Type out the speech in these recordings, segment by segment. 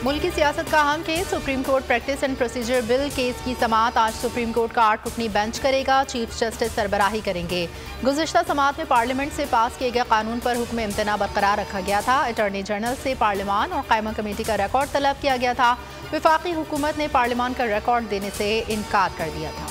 मुल्की सियासत का अहम case supreme court practice and procedure bill case की समाअत आज सुप्रीम कोर्ट का 8 रुकनी बेंच करेगा। चीफ जस्टिस सरबराही करेंगे। गुज़िश्ता समाअत में पार्लियामेंट से पास किए गए कानून पर हुक्म इम्तना बरकरार रखा गया था। अटॉर्नी जनरल से पार्लियामान और कायमा कमेटी का रिकॉर्ड तलब किया गया था। वफाकी हुकूमत ने पार्लियामान का रिकॉर्ड देने से इनकार कर दिया था।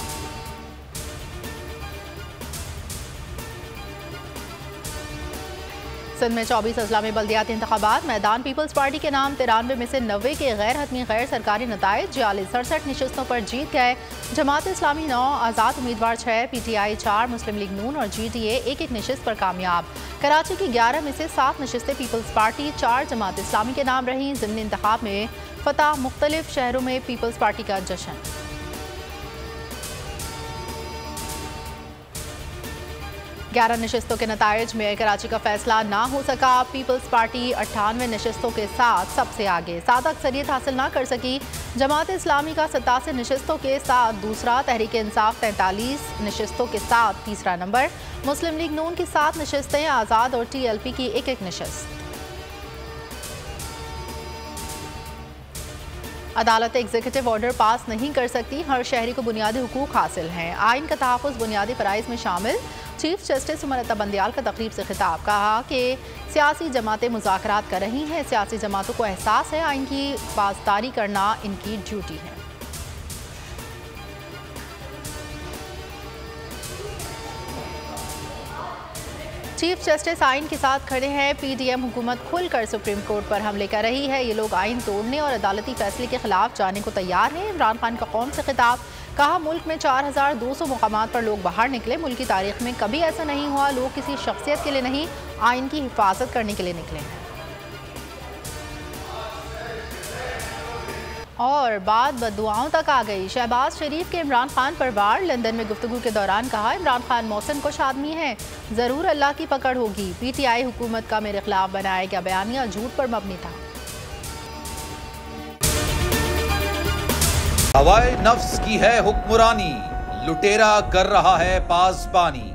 सिंध में 24 अजला में बल्दियाती इंतखाबात। मैदान पीपल्स पार्टी के नाम 93 में से 90 के गैर हतमी गैर सरकारी नताइज 46-67 नशस्तों पर जीत गए। जमात इस्लामी 9, आज़ाद उम्मीदवार 6, PTI 4, मुस्लिम लीग नून और GTA एक नशस्त पर कामयाब। कराची की 11 में से 7 नशस्तें पीपल्स पार्टी 4 जमात इस्लामी के नाम रहीं। ज़िमनी इंतखाब में फतह। मुख्तलिफ शहरों में पीपल्स पार्टी का जश्न। 11 नशस्तों के नताइज में कराची का फैसला ना हो सका। पीपल्स पार्टी 98 नशस्तों के साथ सबसे आगे, सादा अक्सरियत हासिल ना कर सकी। जमात इस्लामी का 87 नशस्तों के साथ दूसरा, तहरीक इंसाफ 43 नशस्तों के साथ तीसरा नंबर। मुस्लिम लीग नून की 7 नशस्तें, आज़ाद और TLP की एक नशस्त। अदालत एग्जीक्यूटिव ऑर्डर पास नहीं कर सकती। हर शहरी को बुनियादी हुकूक हासिल हैं। आइन का तहफ़्फ़ुज़ बुनियादी फ़राइज़ में शामिल। चीफ जस्टिस उमर बंदियाल का तकरीब से खिताब। कहा कि सियासी जमातें मुज़ाकरात कर रही हैं। सियासी जमातों को एहसास है आइन की पासदारी करना इनकी ड्यूटी है। चीफ जस्टिस आइन के साथ खड़े हैं। PDM हुकूमत खुलकर सुप्रीम कोर्ट पर हमले कर रही है। ये लोग आइन तोड़ने और अदालती फैसले के खिलाफ जाने को तैयार हैं। इमरान खान का कौम से खिताब। कहा, मुल्क में 4200 मुकामात पर लोग बाहर निकले। मुल्क की तारीख में कभी ऐसा नहीं हुआ। लोग किसी शख्सियत के लिए नहीं, आइन की हिफाजत करने के लिए निकले हैं। और बात बददुआओं तक आ गई। शहबाज शरीफ के इमरान खान पर वार। लंदन में गुफ्तगू के दौरान कहा, इमरान खान मौसम कुछ आदमी है, जरूर अल्लाह की पकड़ होगी। PTI हुकूमत का मेरे खिलाफ बनाया गया बयानिया झूठ पर मबनी था। हवाए नफ्स की है हुक्मरानी, लुटेरा कर रहा है पासबानी।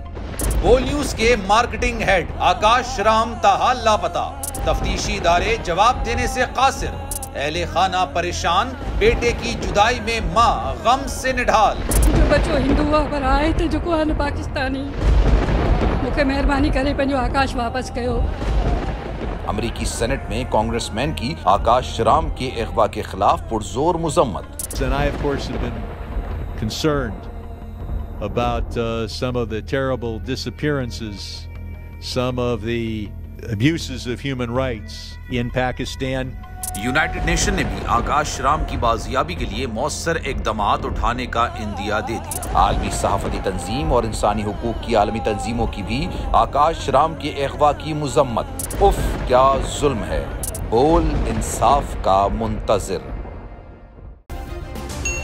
बोल न्यूज के मार्केटिंग हेड आकाश राम ताहा लापता। तफ्तीशी इदारे जवाब देने से कासिर। अहले खाना परेशान। बेटे की जुदाई में माँ गम से निढाल। जो बच्चों हिंदू पर आए थे जो को पाकिस्तानी, मुझे मेहरबानी करे पंहिंजो आकाश वापस कयो। अमरीकी सेनेट में कांग्रेसमैन की आकाश राम के अगवा के खिलाफ पुरजोर मुजम्मत। And I, of course, have been concerned about some of the terrible disappearances, some of the abuses of human rights in Pakistan. United nation ने भी आकाश राम की बाजियाबी के लिए मौसर इकदामात उठाने का इंदिया दे दिया। आलमी सहाफती तंजीम और इंसानी हुकूक की आलमी तंजीमों की भी आकाश राम के अगवा की मुजम्मत। उफ, क्या जुल्म है। बोल इंसाफ का मुंतजिर।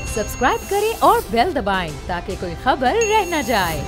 सब्सक्राइब करें और बेल दबाएं ताकि कोई खबर रह न जाए।